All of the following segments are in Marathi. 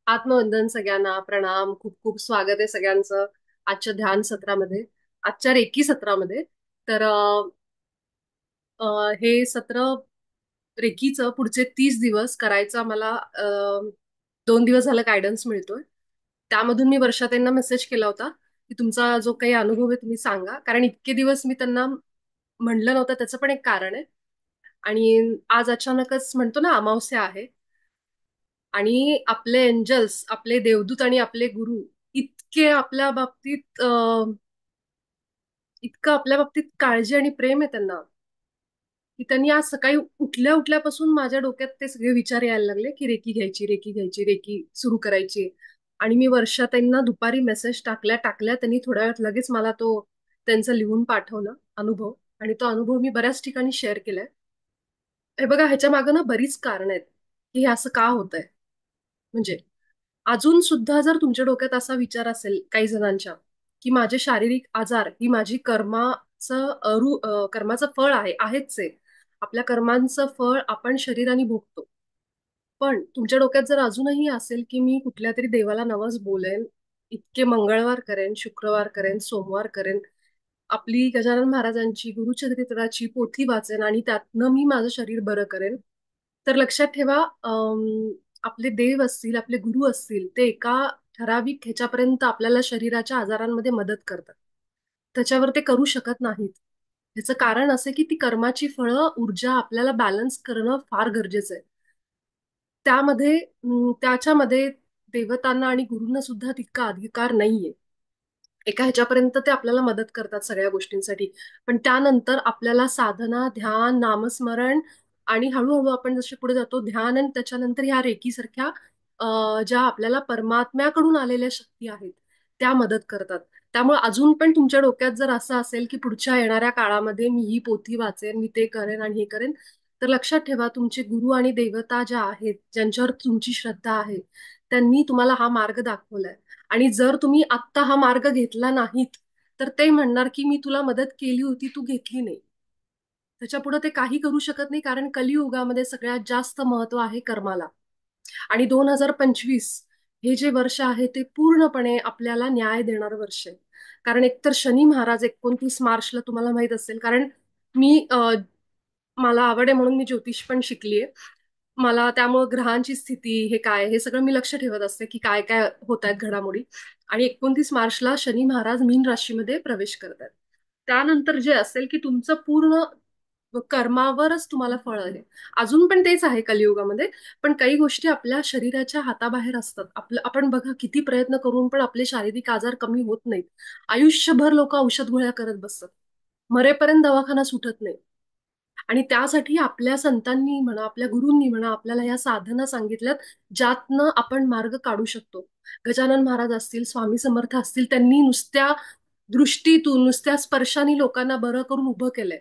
आत्मवंदन सगळ्यांना, प्रणाम. खूप खूप स्वागत आहे सगळ्यांचं आजच्या ध्यान सत्रामध्ये, आजच्या रेकी सत्रामध्ये. तर हे सत्र रेकीचं पुढचे 30 दिवस करायचा मला 2 दिवस झालं गायडन्स मिळतोय. त्यामधून मी वर्षाताईंना मेसेज केला होता की तुमचा जो काही अनुभव आहे तुम्ही सांगा, कारण इतके दिवस मी त्यांना म्हणलं नव्हतं. त्याचं पण एक कारण आहे. आणि आज अचानकच म्हणतो ना, अमावस्या आहे. आणि आपले एंजल्स, आपले देवदूत आणि आपले गुरु इतके आपल्या बाबतीत इतकं आपल्या बाबतीत काळजी आणि प्रेम आहे त्यांना, की त्यांनी आज सकाळी उठल्या उठल्यापासून माझ्या डोक्यात ते सगळे विचार यायला लागले की रेकी घ्यायची, रेकी घ्यायची, रेकी सुरू करायची. आणि मी वर्षा त्यांना दुपारी मेसेज टाकल्या टाकल्या त्यांनी थोड्या वेळात लगेच मला तो त्यांचं लिहून पाठवलं अनुभव. आणि तो अनुभव मी बऱ्याच ठिकाणी शेअर केलाय. हे बघा, ह्याच्या मागे ना बरीच कारण आहेत की हे असं का होतंय. म्हणजे अजून सुद्धा जर तुमच्या डोक्यात असा विचार असेल काही जणांच्या की माझे शारीरिक आजार ही माझी कर्माचं फळ आहेच आहे. आपल्या कर्मांचं फळ आपण शरीराने भोगतो. पण तुमच्या डोक्यात जर अजूनही असेल की मी कुठल्या तरी देवाला नवस बोलेन, इतके मंगळवार करेन, शुक्रवार करेन, सोमवार करेन, आपली गजानन महाराजांची गुरुचरित्राची पोथी वाचेन आणि त्यातनं मी माझं शरीर बरं करेन, तर लक्षात ठेवा, आपले देव असतील, आपले गुरु असतील, ते एका ठराविक ह्याच्यापर्यंत आपल्याला शरीराच्या आजारांमध्ये मदत करतात. त्याच्यावर ते करू शकत नाहीत. ह्याचं कारण असं की ती कर्माची फळं, ऊर्जा आपल्याला बॅलन्स करणं फार गरजेचं आहे. त्याच्यामध्ये देवतांना आणि गुरूंना सुद्धा तितका अधिकार नाहीये. एका ह्याच्यापर्यंत ते आपल्याला मदत करतात सगळ्या गोष्टींसाठी. पण त्यानंतर आपल्याला साधना, ध्यान, नामस्मरण आणि हळूहळू आपण जसे पुढे जातो ध्यान, आणि त्याच्यानंतर ह्या रेकीसारख्या ज्या आपल्याला परमात्म्याकडून आलेल्या शक्ती आहेत त्या मदत करतात. त्यामुळे अजून पण तुमच्या डोक्यात जर असं असेल की पुढच्या येणाऱ्या काळामध्ये मी ही पोथी वाचेन, मी ते करेन आणि हे करेन, तर लक्षात ठेवा, तुमचे गुरु आणि देवता ज्या आहेत, ज्यांच्यावर तुमची श्रद्धा आहे, त्यांनी तुम्हाला हा मार्ग दाखवलाय. आणि जर तुम्ही आत्ता हा मार्ग घेतला नाहीत, तर ते म्हणणार की मी तुला मदत केली होती, तू घेतली नाही. त्याच्या पुढे ते काही करू शकत नाही, कारण कलियुगामध्ये सगळ्यात जास्त महत्व आहे कर्माला. आणि 2025 हे जे वर्ष आहे ते पूर्णपणे आपल्याला न्याय देणारं वर्ष आहे. कारण एकतर शनी महाराज 29 मार्चला, तुम्हाला माहित असेल, कारण मी मला आवड आहे म्हणून मी ज्योतिष पण शिकलीये. मला त्यामुळे ग्रहांची स्थिती हे काय हे सगळं मी लक्ष ठेवत असते की काय काय होत आहेत घडामोडी. आणि 29 मार्चला शनी महाराज मीन राशीमध्ये प्रवेश करतात. त्यानंतर जे असेल की तुमचं पूर्ण कर्मावरच तुम्हाला फळ आहे. अजून पण तेच आहे कलियुगामध्ये. पण काही गोष्टी आपल्या शरीराच्या हाताबाहेर असतात. आपण बघा, किती प्रयत्न करून पण आपले शारीरिक आजार कमी होत नाहीत. आयुष्यभर लोक औषध गोळ्या करत बसतात, मरेपर्यंत दवाखाना सुटत नाही. आणि त्यासाठी आपल्या संतांनी म्हणा, आपल्या गुरूंनी म्हणा, आपल्याला ह्या साधना सांगितल्यात, ज्यातनं आपण मार्ग काढू शकतो. गजानन महाराज असतील, स्वामी समर्थ असतील, त्यांनी नुसत्या दृष्टीतून, नुसत्या स्पर्शाने लोकांना बरं करून उभं केलंय.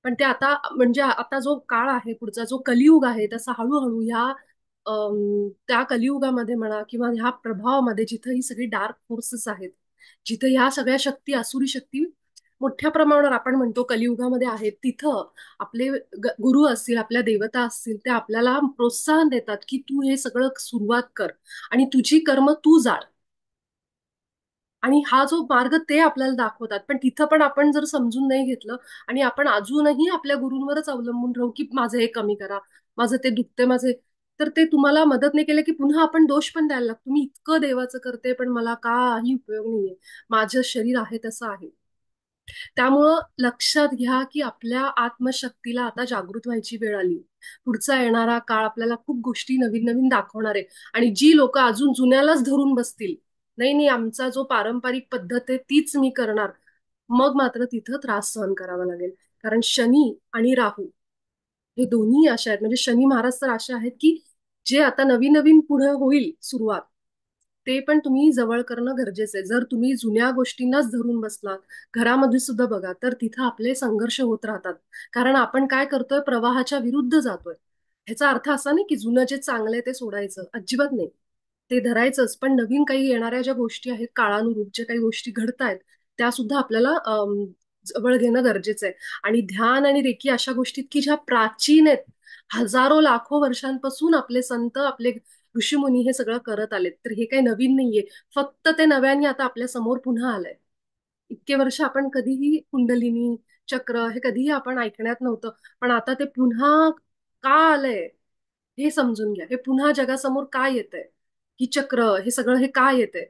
पण ते आता, म्हणजे आता जो काळ आहे, पुढचा जो कलियुग आहे, तसा हळूहळू ह्या त्या कलियुगामध्ये म्हणा किंवा ह्या प्रभावामध्ये, जिथं ही सगळी डार्क फोर्सेस आहेत, जिथं ह्या सगळ्या शक्ती, आसुरी शक्ती मोठ्या प्रमाणावर आपण म्हणतो कलियुगामध्ये आहेत, तिथं आपले गुरु असतील, आपल्या देवता असतील, ते आपल्याला प्रोत्साहन देतात की तू हे सगळं सुरुवात कर आणि तुझी कर्म तू जाळ. आणि हा जो मार्ग ते आपल्याला दाखवतात. पण तिथं पण आपण जर समजून नाही घेतलं आणि आपण अजूनही आपल्या गुरूंवरच अवलंबून राहू की माझं हे कमी करा, माझं ते दुखते माझे, तर ते तुम्हाला मदत नाही केलं की पुन्हा आपण दोष पण द्यायला लागतो. मी इतकं देवाचं करते पण मला काही उपयोग नाहीये, माझं शरीर आहे तसं आहे. त्यामुळं लक्षात घ्या की आपल्या आत्मशक्तीला आता जागृत व्हायची वेळ आली. पुढचा येणारा काळ आपल्याला खूप गोष्टी नवीन नवीन दाखवणार आहे. आणि जी लोक अजून जुन्यालाच धरून बसतील, नाही नाही आमचा जो पारंपरिक पद्धत आहे तीच मी करणार, मग मात्र तिथं त्रास सहन करावा लागेल. कारण शनी आणि राहू हे दोन्ही अशा आहेत. म्हणजे शनी महाराज तर अशा आहेत की जे आता नवीन नवीन पुढे होईल सुरुवात, ते पण तुम्ही जवळ करणं गरजेचं आहे. जर तुम्ही जुन्या गोष्टींनाच धरून बसलात, घरामध्ये सुद्धा बघा, तर तिथं आपले संघर्ष होत राहतात. कारण आपण काय करतोय, प्रवाहाच्या विरुद्ध जातोय. ह्याचा अर्थ असा नाही की जुनं जे चांगलं आहे ते सोडायचं, अजिबात नाही. ते धरायचंच, पण नवीन काही येणाऱ्या ज्या गोष्टी आहेत, काळानुरूप जे काही गोष्टी घडतायत, त्या सुद्धा आपल्याला जवळ घेणं गरजेचं आहे. आणि ध्यान आणि रेकी अशा गोष्टीत की ज्या प्राचीन आहेत, हजारो लाखो वर्षांपासून आपले संत, आपले ऋषीमुनी हे सगळं करत आलेत, तर हे काही नवीन नाहीये. फक्त ते नव्याने आता आपल्या समोर पुन्हा आलंय. इतके वर्ष आपण कधीही कुंडलिनी चक्र हे कधीही आपण ऐकण्यात नव्हतं, पण आता ते पुन्हा का आलंय हे समजून घ्या. हे पुन्हा जगासमोर का येतंय, ही चक्र हे सगळं हे का येतंय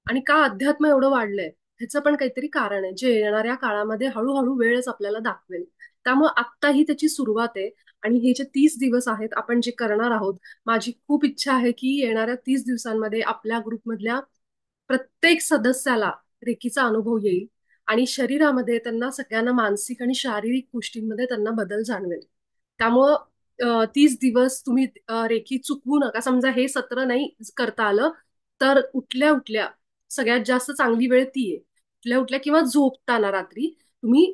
आणि का अध्यात्म एवढं वाढलंय, ह्याचं पण काहीतरी कारण आहे, जे येणाऱ्या काळामध्ये हळूहळू वेळच आपल्याला दाखवेल. त्यामुळे आत्ताही त्याची सुरुवात आहे. आणि हे जे 30 दिवस आहेत आपण जे करणार आहोत, माझी खूप इच्छा आहे की येणाऱ्या 30 दिवसांमध्ये आपल्या ग्रुपमधल्या प्रत्येक सदस्याला रेकीचा अनुभव येईल आणि शरीरामध्ये त्यांना सगळ्यांना मानसिक आणि शारीरिक गोष्टींमध्ये त्यांना बदल जाणवेल. त्यामुळं 30 दिवस तुम्ही रेकी चुकवू नका. समजा हे सत्र नाही करता आलं, तर उठल्या उठल्या सगळ्यात जास्त चांगली वेळ ती आहे. उठल्या उठल्या किंवा झोपताना रात्री तुम्ही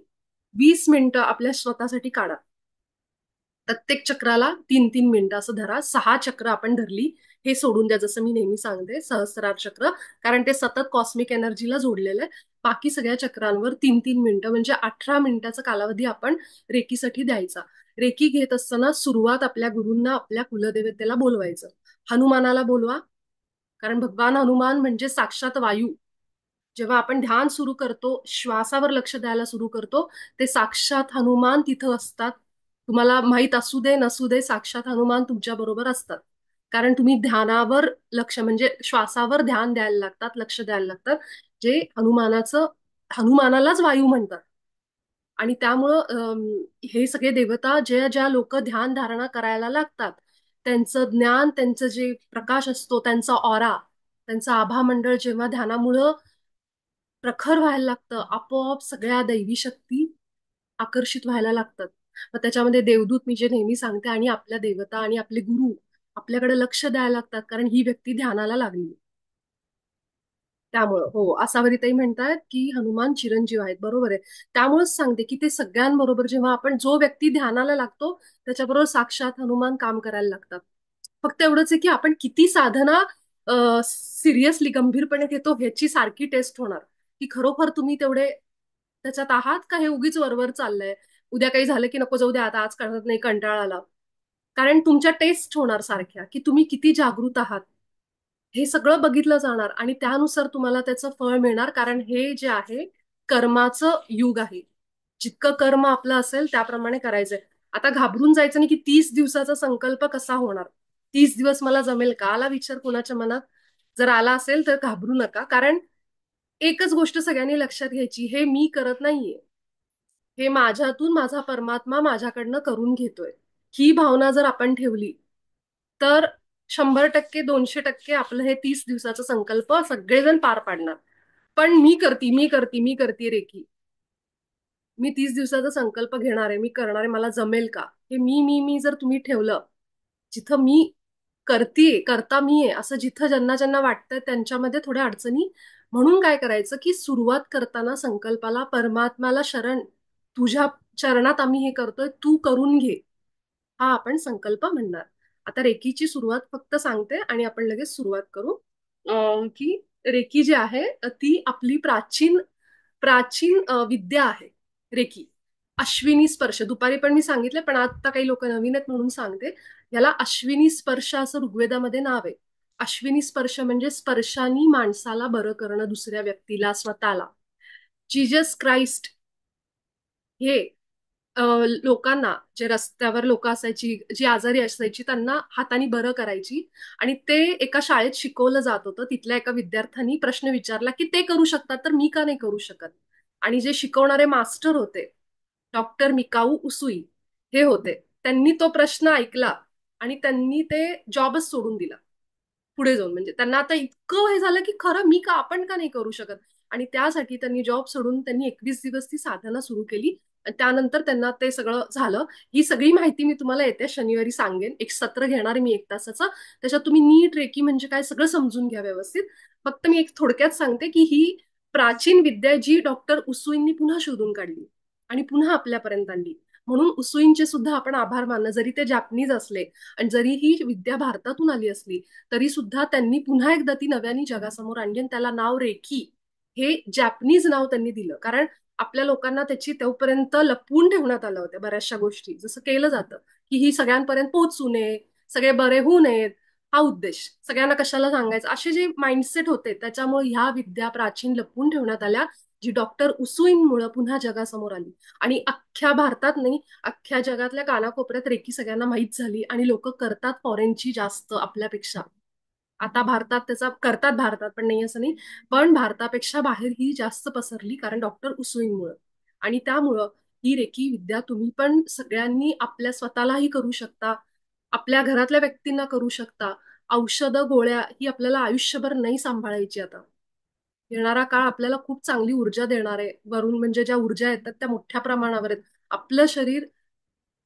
20 मिनिटं आपल्या स्वतःसाठी काढा. प्रत्येक चक्राला 3-3 मिनिटं असं धरा. 6 चक्र आपण धरली, हे सोडून द्या, जसं मी नेहमी सांगते सहस्त्रार चक्र, कारण ते सतत कॉस्मिक एनर्जीला जोडलेलं आहे. बाकी सगळ्या चक्रांवर 3-3 मिनिटं म्हणजे 18 मिनिटाचा कालावधी आपण रेकीसाठी द्यायचा. रेकी घेत असताना सुरुवात आपल्या गुरूंना, आपल्या कुलदेवतेला बोलवायचं. हनुमानाला बोलवा, कारण भगवान हनुमान म्हणजे साक्षात वायू. जेव्हा आपण ध्यान सुरू करतो, श्वासावर लक्ष द्यायला सुरू करतो, ते साक्षात हनुमान तिथं असतात. तुम्हाला माहित असू दे नसू दे, साक्षात हनुमान तुमच्या बरोबर असतात. कारण तुम्ही ध्यानावर लक्ष म्हणजे श्वासावर ध्यान द्यायला लागतात, लक्ष द्यायला लागतात, जे हनुमानालाच वायू म्हणतात. आणि त्यामुळं हे सगळे देवता, ज्या ज्या लोक ध्यान धारणा करायला लागतात, त्यांचं ज्ञान, त्यांचं जे प्रकाश असतो, त्यांचा ऑरा, त्यांचं आभा मंडळ जेव्हा ध्यानामुळं प्रखर व्हायला लागतं, आपोआप सगळ्या दैवी शक्ती आकर्षित व्हायला लागतात. मग त्याच्यामध्ये देवदूत, मी जे नेहमी सांगते, आणि आपल्या देवता आणि आपले गुरु आपल्याकडे लक्ष द्यायला लागतात, कारण ही व्यक्ती ध्यानाला लागली. त्यामुळं हो, आसावरीताई म्हणतात की हनुमान चिरंजीव आहेत, बरोबर आहे. त्यामुळेच सांगते की ते सगळ्यांबरोबर जेव्हा आपण, जो व्यक्ती ध्यानाला लागतो त्याच्याबरोबर साक्षात हनुमान काम करायला लागतात. फक्त एवढंच आहे की आपण किती साधना सिरियसली गंभीरपणे घेतो ह्याची सारखी टेस्ट होणार, की खरोखर तुम्ही तेवढे त्याच्यात आहात का, हे उगीच वरवर चाललंय. उद्या काही झालं की नको जाऊ द्या, आता आज करत नाही, कंटाळा आला. कारण तुमच्या टेस्ट होणार सारख्या, की तुम्ही किती जागृत आहात, हे सगळं बघितलं जाणार आणि त्यानुसार तुम्हाला त्याचं फळ मिळणार. कारण हे जे आहे कर्माचं युग आहे. जितकं कर्म आपलं असेल त्याप्रमाणे करायचंय. आता घाबरून जायचं नाही की 30 दिवसाचा संकल्प कसा होणार, 30 दिवस मला जमेल का, आला विचार कोणाच्या मनात, जर आला असेल तर घाबरू नका. कारण एकच गोष्ट सगळ्यांनी लक्षात घ्यायची, हे मी करत नाहीये, हे माझ्यातून माझा परमात्मा माझ्याकडनं करून घेतोय. ही भावना जर आपण ठेवली तर 100%, 200% आपलं हे 30 दिवसाचा संकल्प सगळेजण पार पाडणार. पण मी करती रेकी, मी 30 दिवसाचा संकल्प घेणार आहे, मी करणार आहे, मला जमेल का, हे मी जर तुम्ही ठेवलं, जिथं मी करतीये, करता मी आहे असं जिथं ज्यांना ज्यांना वाटतं त्यांच्यामध्ये थोड्या अडचणी. म्हणून काय करायचं की सुरुवात करताना संकल्पाला, परमात्माला शरण, तुझ्या चरणात आम्ही हे करतोय, तू करून घे, हा आपण संकल्प म्हणणार. आता रेकीची सुरुवात फक्त सांगते आणि आपण लगेच सुरुवात करू. की रेकी जी आहे ती आपली प्राचीन प्राचीन विद्या आहे. रेकी अश्विनी स्पर्श, दुपारी पण मी सांगितलं, पण आता काही लोक नवीन आहेत म्हणून सांगते. याला अश्विनी स्पर्श असं ऋग्वेदामध्ये नाव आहे. अश्विनी स्पर्श म्हणजे स्पर्शानी माणसाला बरं करणं, दुसऱ्या व्यक्तीला, स्वतःला. जीजस क्राइस्ट हे लोकांना, जे रस्त्यावर लोक असायची, जी आजारी असायची, त्यांना हाताने बरं करायची. आणि ते एका शाळेत शिकवलं जात होतं. तिथल्या एका विद्यार्थ्यांनी प्रश्न विचारला की ते करू शकतात तर मी का नाही करू शकत. आणि जे शिकवणारे मास्टर होते, डॉक्टर मिकाऊ उसूई हे होते. त्यांनी तो प्रश्न ऐकला आणि त्यांनी ते जॉबच सोडून दिला पुढे जाऊन. म्हणजे त्यांना आता इतकं हे झालं की खरं मी का, आपण का नाही करू शकत. आणि त्यासाठी त्यांनी जॉब सोडून त्यांनी 21 दिवस ती साधना सुरू केली. त्यानंतर त्यांना ते सगळं झालं. ही सगळी माहिती मी तुम्हाला येत्या शनिवारी सांगेन. एक सत्र घेणार मी 1 तासाचं, त्याच्यात तुम्ही नीट रेकी म्हणजे काय सगळं समजून घ्या व्यवस्थित. फक्त मी एक थोडक्यात सांगते की ही प्राचीन विद्या जी डॉक्टर उसुईंनी पुन्हा शोधून काढली आणि पुन्हा आपल्यापर्यंत आणली. म्हणून उसुईंचे सुद्धा आपण आभार मानणं, जरी ते जापनीज असले आणि जरी ही विद्या भारतातून आली असली, तरी सुद्धा त्यांनी पुन्हा एकदा ती नव्याने जगासमोर आणली आणि त्याला नाव रेकी, हे जॅपनीज नाव त्यांनी दिलं. कारण आपल्या लोकांना त्याची तोपर्यंत लपवून ठेवण्यात आलं होतं बऱ्याचशा गोष्टी, जसं केलं जातं की ही सगळ्यांपर्यंत पोहोचू नये, सगळे बरे होऊ नयेत, हा उद्देश सगळ्यांना कशाला सांगायचं, असे जे माइंडसेट होते त्याच्यामुळे ह्या विद्या प्राचीन लपवून ठेवण्यात आल्या, जी डॉक्टर उसुईंमुळे पुन्हा जगासमोर आली. आणि अख्ख्या भारतात नाही, अख्ख्या जगातल्या कानाकोपऱ्यात रेकी सगळ्यांना माहीत झाली आणि लोक करतात फॉरेनची जास्त आपल्यापेक्षा. आता भारतात त्याचा करतात, भारतात पण नाही असं नाही, पण भारतापेक्षा बाहेर ही जास्त पसरली कारण डॉक्टर उसुईंमुळे. आणि त्यामुळं ही रेकी विद्या तुम्ही पण सगळ्यांनी आपल्या स्वतःलाही करू शकता, आपल्या घरातल्या व्यक्तींना करू शकता. औषधं गोळ्या ही आपल्याला आयुष्यभर नाही सांभाळायची आता. येणारा काळ आपल्याला खूप चांगली ऊर्जा देणार आहे वरून, म्हणजे ज्या ऊर्जा येतात त्या मोठ्या प्रमाणावर आहेत. आपलं शरीर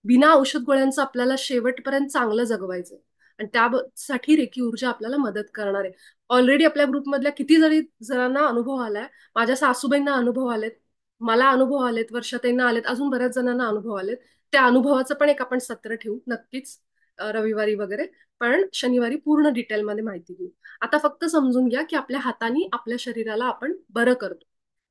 बिना औषध गोळ्यांचं आपल्याला शेवटपर्यंत चांगलं जगवायचं, आणि त्यासाठी रेकी ऊर्जा आपल्याला मदत करणार आहे. ऑलरेडी आपल्या ग्रुपमधल्या किती जरी जणांना अनुभव आलाय. माझ्या सासूबाईंना अनुभव आलेत, मला अनुभव आलेत, वर्षाताईंना आलेत, अजून बऱ्याच जणांना अनुभव आलेत. त्या अनुभवाचं पण एक आपण सत्र ठेवू नक्कीच, रविवारी वगैरे. पण शनिवारी पूर्ण डिटेलमध्ये माहिती घेऊ. आता फक्त समजून घ्या की आपल्या हाताने आपल्या शरीराला आपण बरं करतो,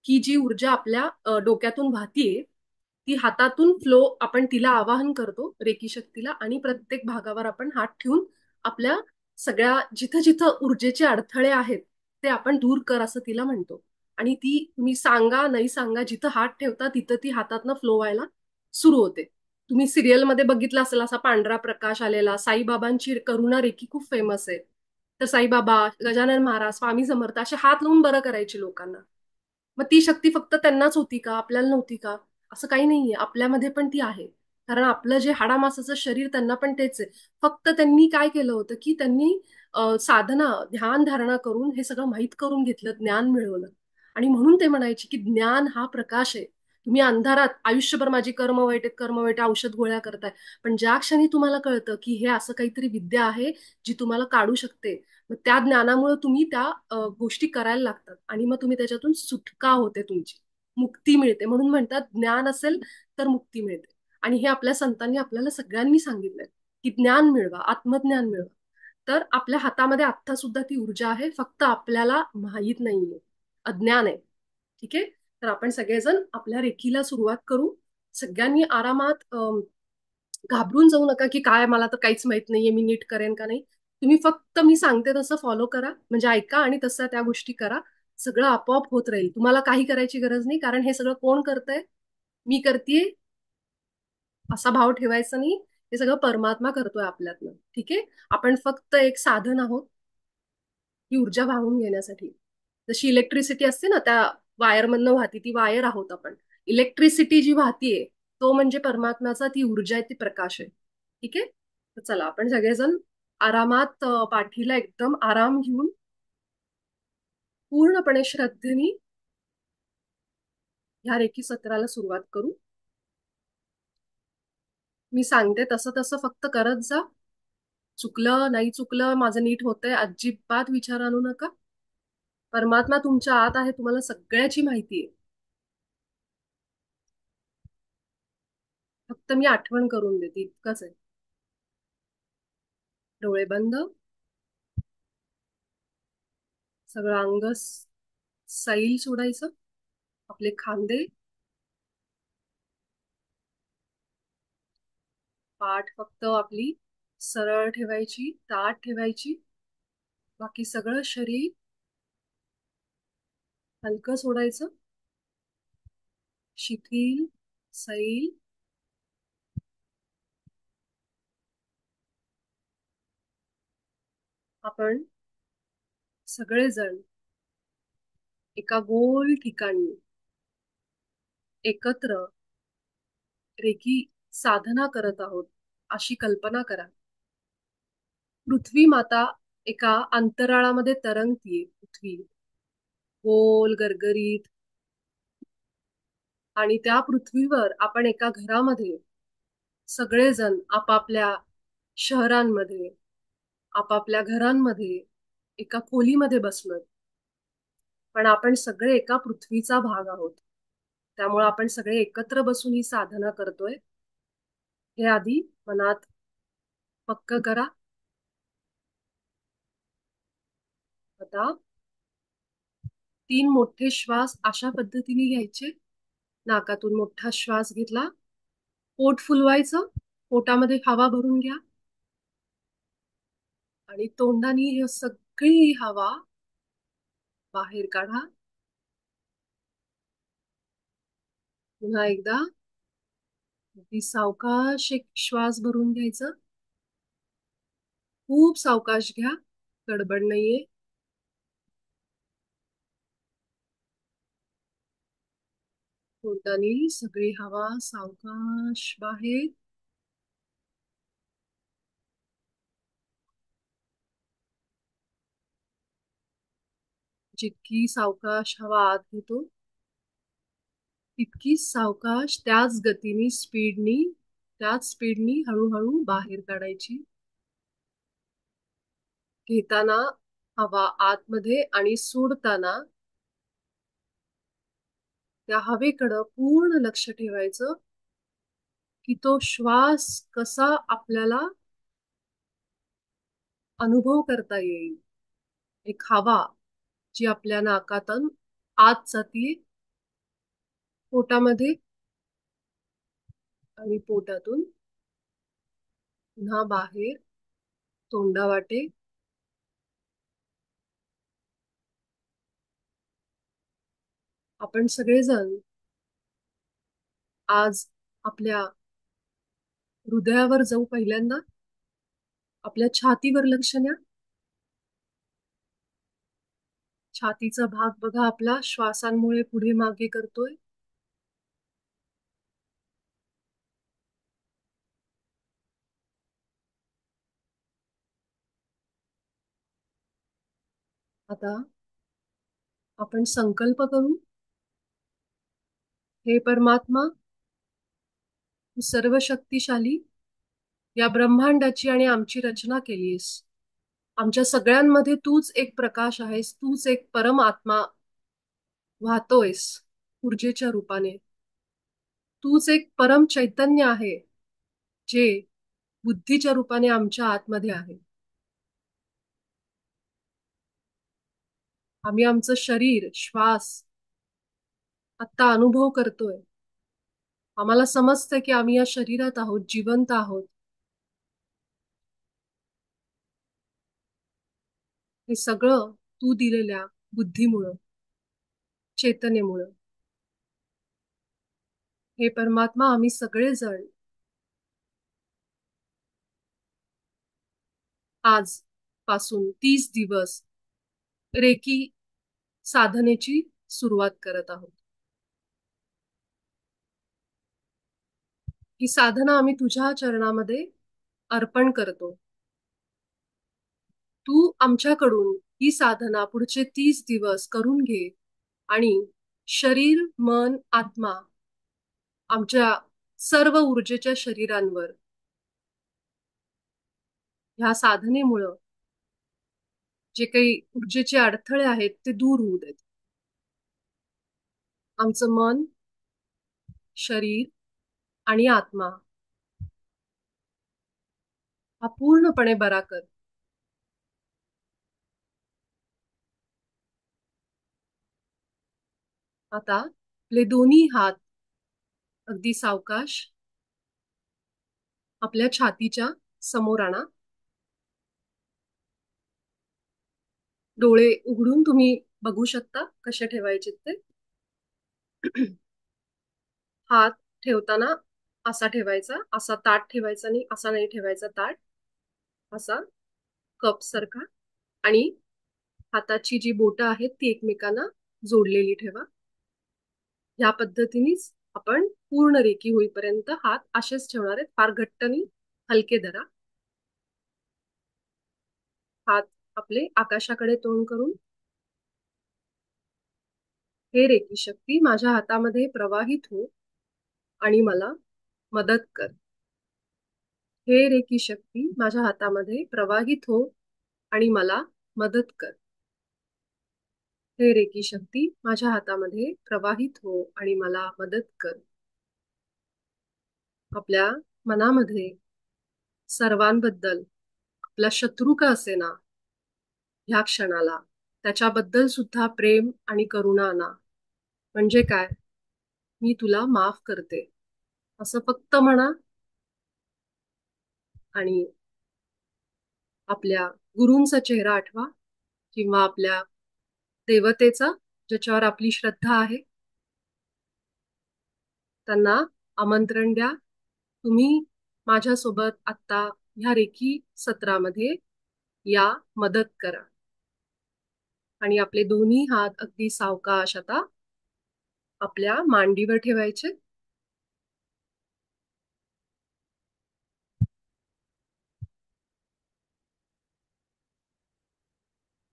की जी ऊर्जा आपल्या डोक्यातून वाहतीये ती हातातून फ्लो, आपण तिला आवाहन करतो रेकी शक्तीला, आणि प्रत्येक भागावर आपण हात ठेवून आपल्या सगळ्या जिथं जिथं ऊर्जेचे अडथळे आहेत ते आपण दूर कर असं तिला म्हणतो. आणि ती तुम्ही सांगा नाही सांगा, जिथं हात ठेवता तिथं ती हातातनं फ्लो व्हायला सुरू होते. तुम्ही सिरियलमध्ये बघितलं असेल असा पांढरा प्रकाश आलेला, साईबाबांची करुणा रेकी खूप फेमस आहे. तर साईबाबा, गजानन महाराज, स्वामी समर्थ असे हात लावून बरं करायचे लोकांना. मग ती शक्ती फक्त त्यांनाच होती का, आपल्याला नव्हती का? असं काही नाहीये, आपल्यामध्ये पण ती आहे. कारण आपलं जे हाडामासाचं शरीर त्यांना पण तेच आहे. फक्त त्यांनी काय केलं होतं की त्यांनी साधना, ध्यान धारणा करून हे सगळं माहीत करून घेतलं, ज्ञान मिळवलं. आणि म्हणून ते म्हणायचे की ज्ञान हा प्रकाश आहे. तुम्ही अंधारात आयुष्यभर माझी कर्म वाईट आहेत, कर्म वाईट आहे, औषध गोळ्या करताय, पण ज्या क्षणी तुम्हाला कळतं की हे असं काहीतरी विद्या आहे जी तुम्हाला काढू शकते, मग त्या ज्ञानामुळे तुम्ही त्या गोष्टी करायला लागतात आणि मग तुम्ही त्याच्यातून सुटका होते तुमची, मुक्ती मिळते. म्हणून म्हणतात ज्ञान असेल तर मुक्ती मिळते. आणि हे आपल्या संतांनी आपल्याला सगळ्यांनी सांगितलंय की ज्ञान मिळवा, आत्मज्ञान मिळवा. तर आपल्या हातामध्ये आत्ता सुद्धा ती ऊर्जा आहे, फक्त आपल्याला माहीत नाहीये, अज्ञान आहे. ठीक आहे. तर आपण सगळेजण आपल्या रेखीला सुरुवात करू. सगळ्यांनी आरामात, घाबरून जाऊ नका की काय मला तर काहीच माहित नाहीये, मी नीट करेन का नाही. तुम्ही फक्त मी सांगते तसं फॉलो करा, म्हणजे ऐका आणि तसं त्या गोष्टी करा. सगळं आपोआप होत राहील. तुम्हाला काही करायची गरज नाही, कारण हे सगळं कोण करतंय? मी करतेय असा भाव ठेवायचा नाही. हे सगळं परमात्मा करतोय आपल्यातनं. ठीक आहे. आपण फक्त एक साधन आहोत ही ऊर्जा वाहून घेण्यासाठी. जशी इलेक्ट्रिसिटी असते ना, त्या वायरमधनं वाहती, ती वायर आहोत आपण. इलेक्ट्रिसिटी जी वाहतीये तो म्हणजे परमात्म्याचा, ती ऊर्जा आहे, ती प्रकाश आहे. ठीक आहे. तर चला आपण सगळेजण आरामात, पाठीला एकदम आराम घेऊन पूर्णपणे श्रद्धेने ह्या रेकी सत्राला सुरुवात करू. मी सांगते तसं तसं फक्त करत जा. चुकलं नाही चुकलं, माझं नीट होतंय, अजिबात विचार आणू नका. परमात्मा तुमच्या आत आहे, तुम्हाला सगळ्याची माहिती आहे. फक्त मी आठवण करून देते, इतकंच आहे. डोळे बंद, सगळं अंग सैल सोडायचं, आपले खांदे, पाठ फक्त आपली सरळ ठेवायची, ताठ ठेवायची. बाकी सगळं शरीर हलकं सोडायचं, शिथिल, सैल. आपण सगळेजण एका गोल ठिकाणी एकत्र रेकी साधना करत आहोत अशी कल्पना करा. पृथ्वी माता एका अंतराळामध्ये तरंगतीये, पृथ्वी गोल गरगरीत. आणि त्या पृथ्वीवर आपण एका घरामध्ये सगळेजण आपापल्या शहरांमध्ये, आपापल्या घरांमध्ये एका खोलीमध्ये बसलोय, पण आपण सगळे एका पृथ्वीचा भाग आहोत. त्यामुळे आपण सगळे एकत्र बसून ही साधना करतोय, हे आधी मनात पक्क करा. आता 3 मोठे श्वास अशा पद्धतीने घ्यायचे. नाकातून मोठा श्वास घेतला, पोट फुलवायचं, पोटामध्ये हवा भरून घ्या. आणि तोंडाने ही सगळी हवा बाहेर काढा. पुन्हा एकदा अगदी सावकाश एक श्वास भरून घ्यायचा. खूप सावकाश घ्या, गडबड नाहीये. तोंडाने सगळी हवा सावकाश बाहेर. जितकी सावकाश हवा आत घेतो तितकी सावकाश त्याच गतीने त्याच स्पीडनी हळूहळू बाहेर काढायची. घेताना हवा आतमध्ये आणि सोडताना त्या हवेकडं पूर्ण लक्ष ठेवायचं की तो श्वास कसा आपल्याला अनुभव करता येईल. एक हवा जी आपल्या नाकातून आत जातीये पोटामध्ये आणि पोटातून पुन्हा बाहेर तोंडावाटे. आपण सगळेजण आज आपल्या हृदयावर जाऊ. पहिल्यांदा आपल्या छातीवर लक्ष द्या. छातीचा भाग बघा आपला श्वासांमुळे पुढे मागे करतोय. आता आपण संकल्प करू. हे परमात्मा, तू सर्व शक्तिशाली या ब्रह्मांडाची आणि आमची रचना केलीस. आमच्या सगळ्यांमध्ये तूच एक प्रकाश आहेस. तूच एक परमात्मा वाहतोयस ऊर्जेच्या रूपाने. तूच एक परम चैतन्य आहे जे बुद्धीच्या रूपाने आमच्या आतमध्ये आहे. आम्ही आमचं शरीर श्वास आत्ता अनुभव करतोय. आम्हाला समजतंय की आम्ही या शरीरात आहोत, जिवंत आहोत. हे सगळं तू दिलेल्या बुद्धीमुळं, चैतन्यमुळं. हे परमात्मा, आम्ही सगळेजण आज पासून 30 दिवस रेकी साधनेची सुरुवात करत आहोत. ही साधना आम्ही तुझ्या चरणामध्ये अर्पण करतो. तू आमच्याकडून ही साधना पुढचे 30 दिवस करून घे आणि शरीर, मन, आत्मा आमच्या सर्व ऊर्जेच्या शरीरांवर ह्या साधनेमुळं जे काही ऊर्जेचे अडथळे आहेत ते दूर होऊ देत. आमचं मन, शरीर आणि आत्मा हा पूर्णपणे बरा कर. आता आपले दोन्ही हात अगदी सावकाश आपल्या छातीच्या समोर आणा. डोळे उघडून तुम्ही बघू शकता कसे ठेवायचे ते. हात ठेवताना असा ठेवायचा, असा ताट ठेवायचा नाही, असा नाही ठेवायचा ताट, असा कप सारखा. आणि हाताची जी बोटं आहेत ती एकमेकांना जोडलेली ठेवा. या पद्धतीनेच आपण पूर्ण रेकी होईपर्यंत हात असेच ठेवणार आहेत. फार घट्ट नाही, हलके धरा. हात आपले आकाशाकडे तोंड करून. हे रेकी शक्ती माझ्या हातामध्ये प्रवाहित हो आणि मला मदत कर. हे रेकी शक्ती माझ्या हातामध्ये प्रवाहित हो आणि मला मदत कर. हे रेकी शक्ती माझ्या हातामध्ये प्रवाहित हो आणि मला मदत कर. आपल्या मनामध्ये सर्वांबद्दल, आपला शत्रू का असेना ह्या क्षणाला, त्याच्याबद्दल सुद्धा प्रेम आणि करुणा आणा. म्हणजे काय? मी तुला माफ करते असं फक्त म्हणा आणि आपल्या गुरूंचा चेहरा आठवा किंवा आपल्या देवतेचा, ज्याच्यावर आपली श्रद्धा आहे, त्यांना आमंत्रण द्या. तुम्ही माझ्यासोबत आत्ता ह्या रेकी सत्रामध्ये या, मदत करा. आणि आपले दोन्ही हात अगदी सावकाश आता आपल्या मांडीवर ठेवायचे.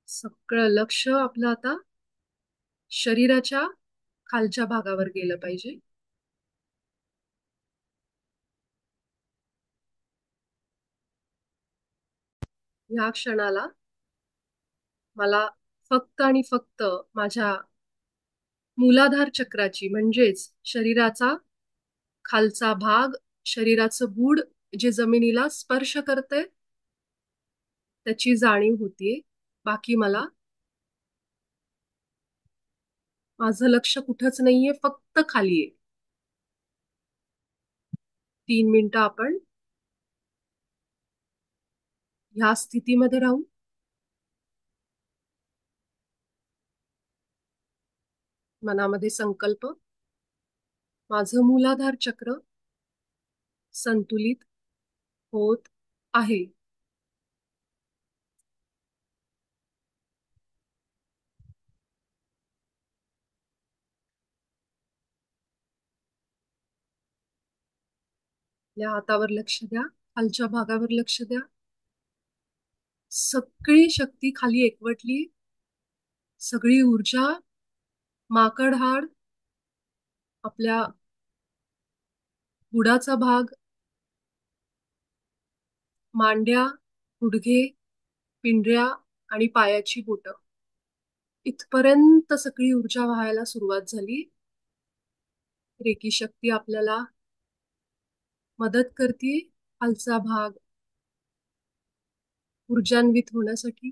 सगळं लक्ष आपलं आता शरीराच्या खालच्या भागावर गेलं पाहिजे. ह्या क्षणाला मला फक्त आणि फक्त माझ्या मूलाधार चक्राची, म्हणजेच शरीराचा खालचा भाग, शरीराचं बूड जे जमिनीला स्पर्श करते, त्याची जाणीव होतीये. बाकी मला माझं लक्ष कुठंच नाहीये, फक्त खाली आहे. 3 मिनिटं आपण ह्या स्थितीमध्ये राहू. मनामध्ये संकल्प, माझं मूलाधार चक्र संतुलित होत आहे. या हातावर लक्ष द्या, खालच्या भागावर लक्ष द्या. सगळी शक्ती खाली एकवटली, सगळी ऊर्जा, माकड हाड, आपल्या बुडाचा भाग, मांड्या, गुडघे, पिंढऱ्या आणि पायाची बोटं, इथपर्यंत सगळी ऊर्जा वाहायला सुरुवात झाली. रेकी शक्ती आपल्याला मदत करते खालचा भाग ऊर्जान्वित होण्यासाठी.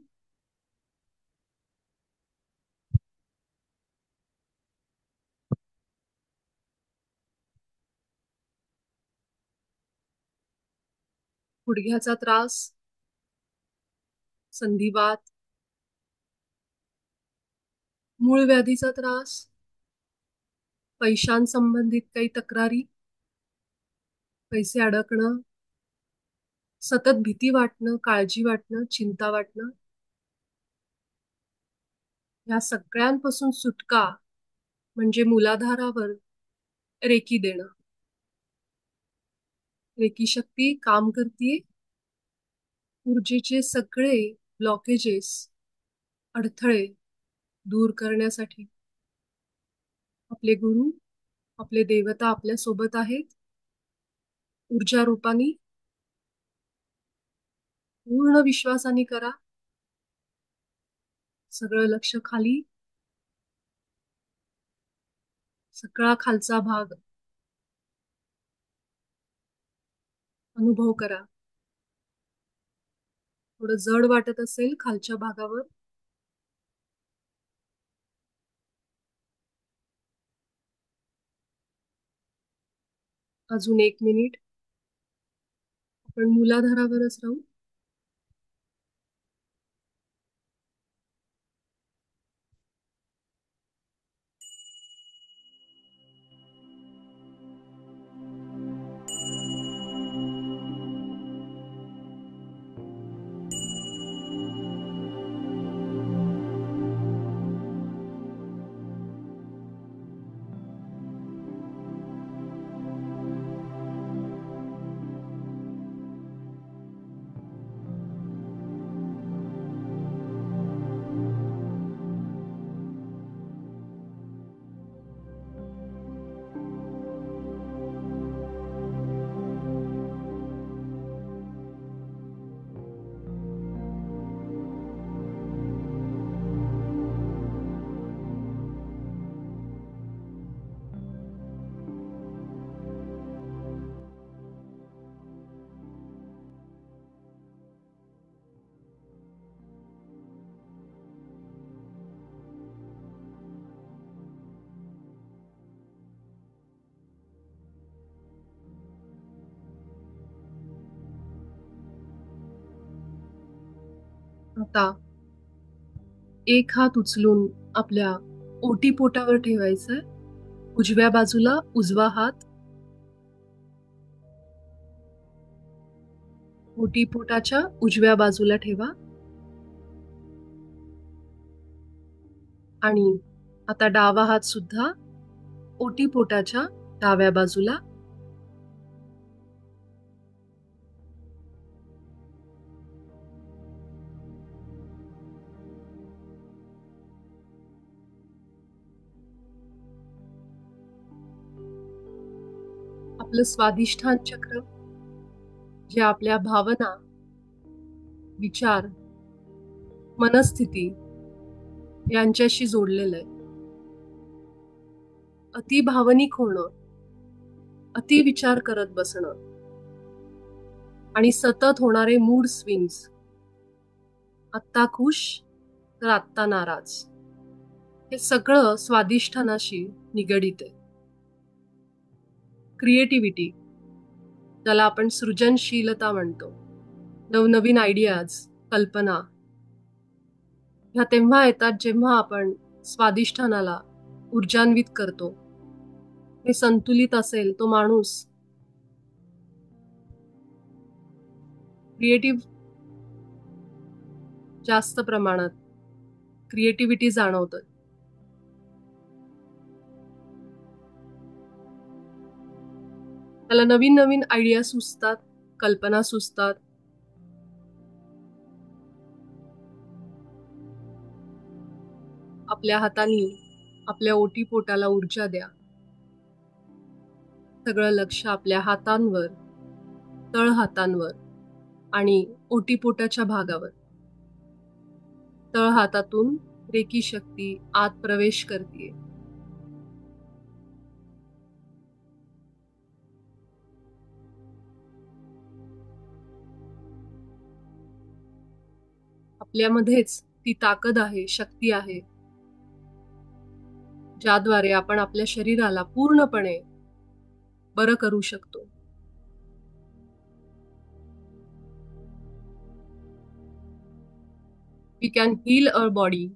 गुडघ्याचा त्रास, संधिवात, मूळ व्याधीचा त्रास, पैशांसंबंधित काही तक्रारी, पैसे अडकणं, सतत भीती वाटणं, काळजी वाटणं, चिंता वाटणं, या सगळ्यांपासून सुटका म्हणजे मूलाधारावर रेकी देणं. रेकी शक्ती काम करते ऊर्जेचे सगळे ब्लॉकेजेस, अडथळे दूर करण्यासाठी. आपले गुरु, आपले देवता आपल्या सोबत आहेत. ऊर्जा रूपानी पूर्ण विश्वासाने करा. सगळं लक्ष खाली, सगळा खालचा भाग अनुभव करा. थोडं जड वाटत असेल खालच्या भागावर, अजून 1 मिनिट आपण मूलाधारावरच राहू. आता एक हात उचलून आपल्या ओटीपोटावर ठेवायचा. उजव्या बाजूला उजवा हात ओटीपोटाच्या उजव्या बाजूला ठेवा. आणि आता डावा हात सुद्धा ओटीपोटाच्या डाव्या बाजूला. आपलं स्वादिष्ठान चक्र जे आपल्या भावना, विचार, मनस्थिती यांच्याशी जोडलेलं आहे. अति भावनिक होणं, अति विचार करत बसणं आणि सतत होणारे मूड स्विंग्स, आत्ता खुश तर आत्ता नाराज, हे सगळं स्वादिष्ठानाशी निगडित आहे. क्रिएटिव्हिटी, ज्याला आपण सृजनशीलता म्हणतो, नवनवीन आयडियाज, कल्पना, ह्या तेव्हा येतात जेव्हा आपण स्वादिष्ठानाला ऊर्जान्वित करतो. हे संतुलित असेल तो माणूस क्रिएटिव्ह जास्त प्रमाणात क्रिएटिव्हिटी जाणवतं. त्याला नवीन नवीन आयडिया सुचतात, कल्पना सुचतात. आपल्या हातांनी आपल्या ओटीपोटाला ऊर्जा द्या. सगळं लक्ष आपल्या हातांवर, तळहातांवर आणि ओटीपोटाच्या भागावर. तळहातातून रेकी शक्ती आत प्रवेश करते. आपल्यामध्येच ती ताकद आहे, शक्ती आहे, ज्याद्वारे आपण आपल्या शरीराला पूर्णपणे बरं करू शकतो. We can heal our body.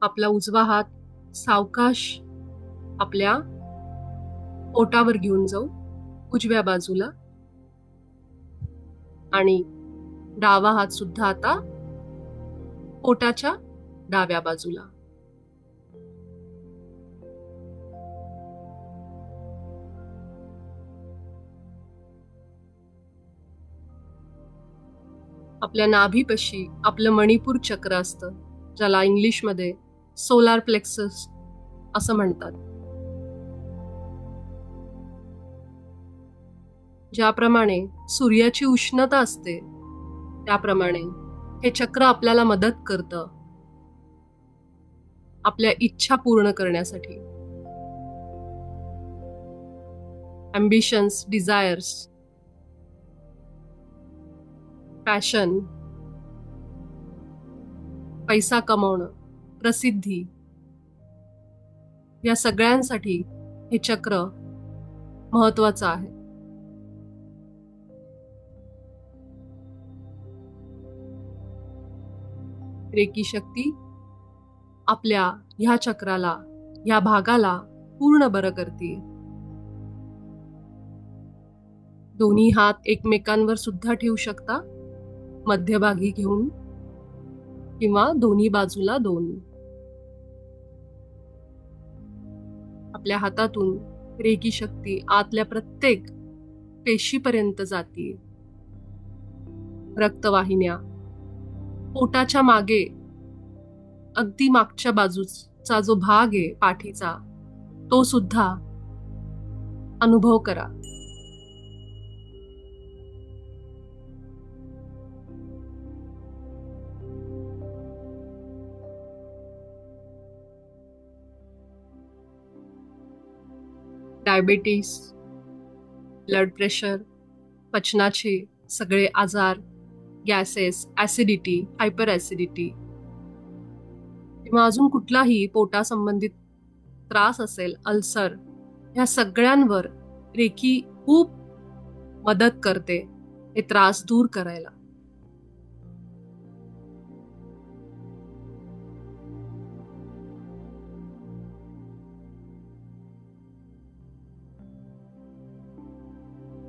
आपला उजवा हात सावकाश आपल्या पोटावर घेऊन जाऊ, उजव्या बाजूला. आणि डावा हात सुद्धा आता पोटाच्या डाव्या बाजूला. आपल्या नाभीपाशी आपलं मणिपूर चक्र असतं, ज्याला इंग्लिशमध्ये सोलार प्लेक्सस असं म्हणतात. ज्याप्रमाणे सूर्याची उष्णता असते, त्याप्रमाणे हे चक्र आपल्याला मदत करतं आपल्या इच्छा पूर्ण करण्यासाठी. अम्बिशन्स, डिझायर्स, पॅशन, पैसा कमवणं, प्रसिद्धी, या सगळ्यांसाठी हे चक्र महत्वाचं आहे. रेकी शक्ती आपल्या ह्या चक्राला, ह्या भागाला पूर्ण बरं करते. दोन्ही हात एकमेकांवर सुद्धा ठेवू शकता, मध्यभागी घेऊन किंवा दोन्ही बाजूला दोन. आपल्या हातातून रेकी शक्ती आतल्या प्रत्येक पेशीपर्यंत जाते. रक्तवाहिन्या, पोटाच्या मागे अगदी मागच्या बाजूचा जो भाग आहे पाठीचा, तो सुद्धा अनुभव करा. डायबिटीस, ब्लड प्रेशर, पचनाचे सगळे आजार, गॅसेस, ऍसिडिटी, हायपर ऍसिडिटी किंवा अजून कुठलाही पोटासंबंधित त्रास असेल, अल्सर, ह्या सगळ्यांवर रेकी खूप मदत करते हे त्रास दूर करायला.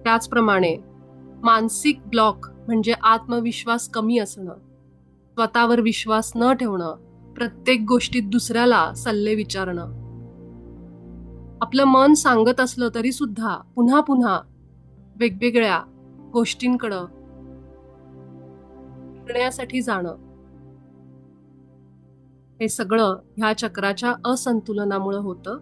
त्याचप्रमाणे मानसिक ब्लॉक म्हणजे आत्मविश्वास कमी असणं, स्वतःवर विश्वास न ठेवणं, प्रत्येक गोष्टीत दुसऱ्याला सल्ले विचारणं, आपलं मन सांगत असलं तरी सुद्धा पुन्हा पुन्हा वेगवेगळ्या गोष्टींकडं शिकण्यासाठी जाणं, हे सगळं ह्या चक्राच्या असंतुलनामुळे होतं.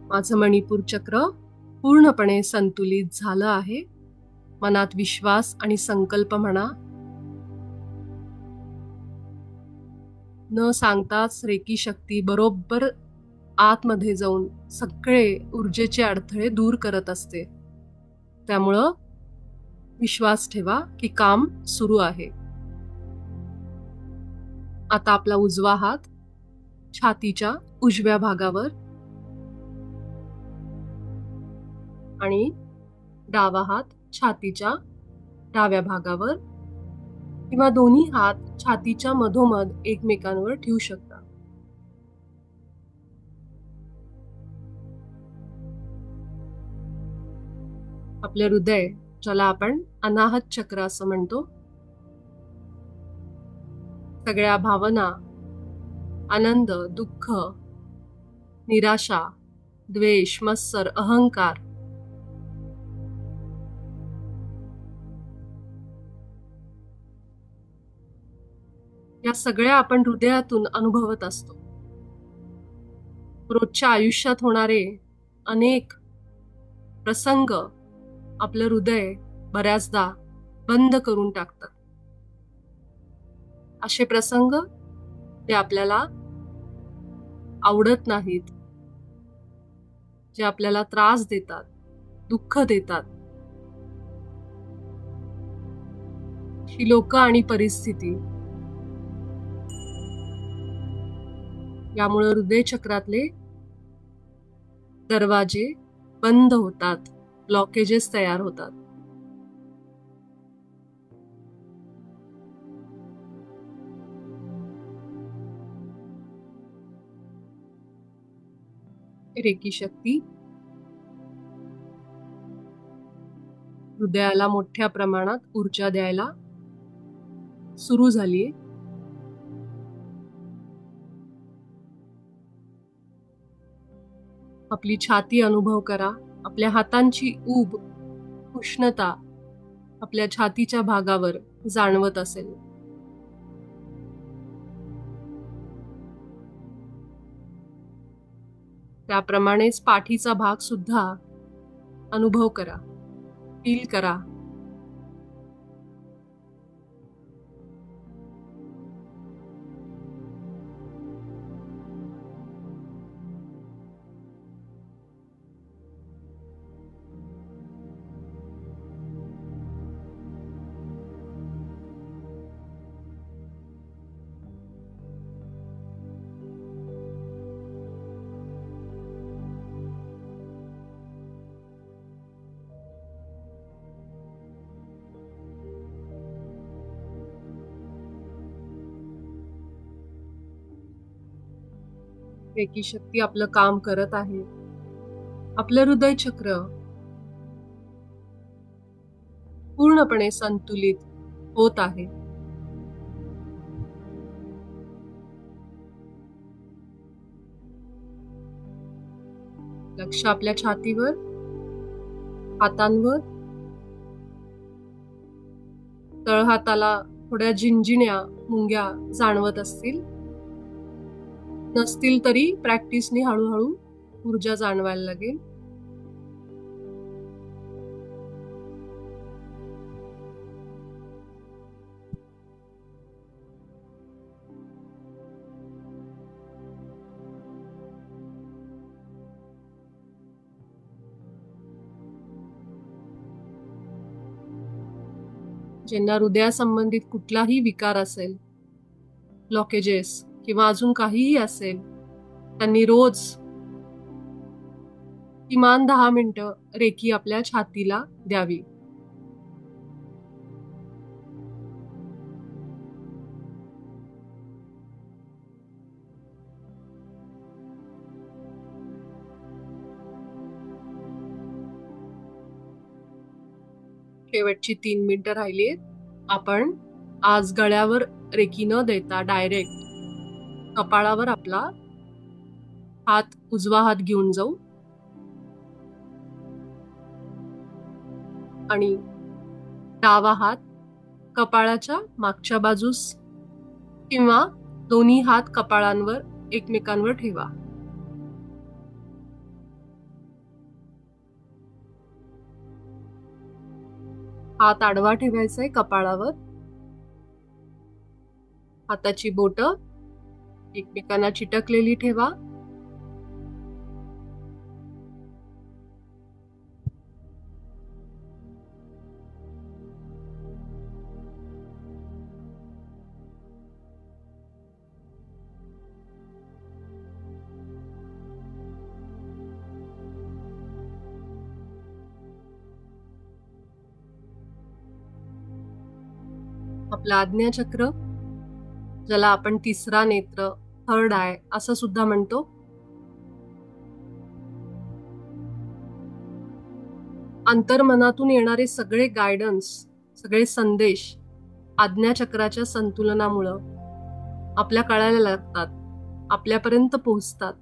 माझं मणिपूर चक्र पूर्णपणे संतुलित झालं आहे. मनात विश्वास आणि संकल्प म्हणा. न सांगताच रेकी शक्ती बरोबर आतमध्ये जाऊन सगळे ऊर्जेचे अडथळे दूर करत असते. त्यामुळं विश्वास ठेवा की काम सुरू आहे. आता आपला उजवा हात छातीच्या उजव्या भागावर आणि डावा हात छातीच्या डाव्या भागावर किंवा दोन्ही हात छातीच्या मधोमध एकमेकांवर ठेवू शकता. आपले हृदय, ज्याला आपण अनाहत चक्र असं म्हणतो, सगळ्या भावना, आनंद, दुःख, निराशा, द्वेष, मत्सर, अहंकार या सगळ्या आपण हृदयातून अनुभवत असतो. रोजच्या आयुष्यात होणारे अनेक प्रसंग आपलं हृदय बऱ्याचदा बंद करून टाकतात. असे प्रसंग ते आपल्याला आवडत नाहीत, जे आपल्याला त्रास देतात, दुःख देतात, ही लोक आणि परिस्थिती, यामुळे हृदय चक्रातले दरवाजे बंद होतात, ब्लॉकेजेस तयार होतात. रेकी शक्ती हृदयाला मोठ्या प्रमाणात ऊर्जा द्यायला सुरू झालीये. आपली छाती अनुभव करा. आपल्या हातांची ऊब, उष्णता आपल्या छातीच्या भागावर जाणवत असेल. त्याप्रमाणेच पाठीचा भाग सुद्धा अनुभव करा, फील करा. रेकी शक्ती आपलं काम करत आहे. आपलं हृदय चक्र पूर्णपणे संतुलित होत आहे. लक्ष आपल्या छातीवर, हातांवर, तळहाताला थोड्या झिंझिण्या, मुंग्या जाणवत असतील. नसतील तरी प्रॅक्टिसने हळूहळू ऊर्जा जाणवायला लागेल. ज्यांना हृदयासंबंधित कुठलाही विकार असेल, ब्लॉकेजेस किंवा अजून काहीही असेल, त्यांनी रोज किमान 10 मिनिटं रेकी आपल्या छातीला द्यावी. शेवटची 3 मिनिटं राहिली. आपण आज गळ्यावर रेकी न देता डायरेक्ट कपाळावर आपला उजवा हात घेऊन जाऊ आणि डावा हात कपाळाच्या मागच्या बाजूस किंवा दोन्ही हात कपाळांवर एकमेकांवर ठेवा. हात आडवा ठेवायचा आहे कपाळावर. हाताची बोटं एकमेकांना चिटकलेली ठेवा. आपलं आज्ञाचक्र, ज्याला आपण तिसरा नेत्र, थर्ड आय असं सुद्धा म्हणतो, अंतर्मनातून येणारे सगळे गायडन्स, सगळे संदेश आज्ञाचक्राच्या संतुलनामुळं आपल्या कळायला लागतात, आपल्यापर्यंत पोहोचतात.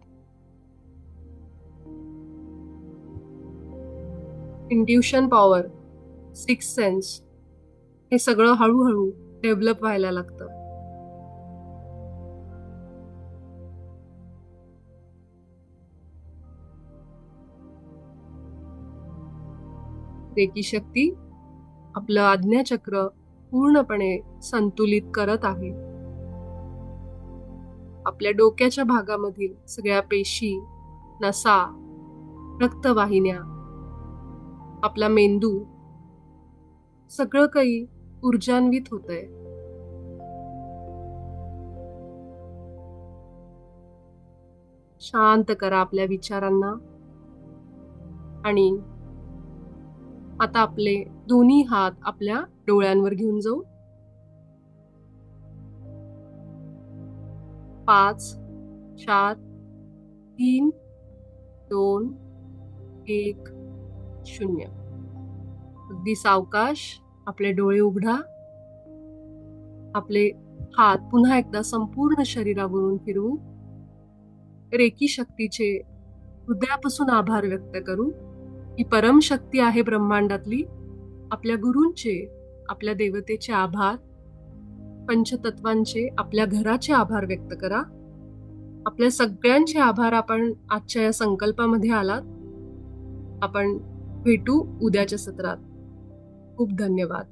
इंट्युशन पॉवर, सिक्स सेन्स हे सगळं हळूहळू डेव्हलप व्हायला लागतं. रेकी शक्ती आपलं आज्ञाचक्र पूर्णपणे संतुलित करत आहे. आपल्या डोक्याच्या भागामधील सगळ्या पेशी, नसा, रक्तवाहिन्या, आपला मेंदू सगळं काही ऊर्जान्वित होतंय. शांत करा आपल्या विचारांना आणि आता आपले दोन्ही हात आपल्या डोळ्यांवर घेऊन जाऊ. 5, 4, 3, 2, 1, 0. अगदी सावकाश आपले डोळे उघडा. आपले हात पुन्हा एकदा संपूर्ण शरीरावरून फिरवू. रेकी शक्तीचे हृदयापासून आभार व्यक्त करू. ही परम शक्ती आहे ब्रह्मांडातली. आपल्या गुरूंचे, आपल्या देवतेचे आभार, पंचतत्वांचे, आपल्या घराचे आभार व्यक्त करा. आपल्या सगळ्यांचे आभार. आपण आजच्या या संकल्पामध्ये आलात. आपण भेटू उद्याच्या सत्रात. खूप धन्यवाद.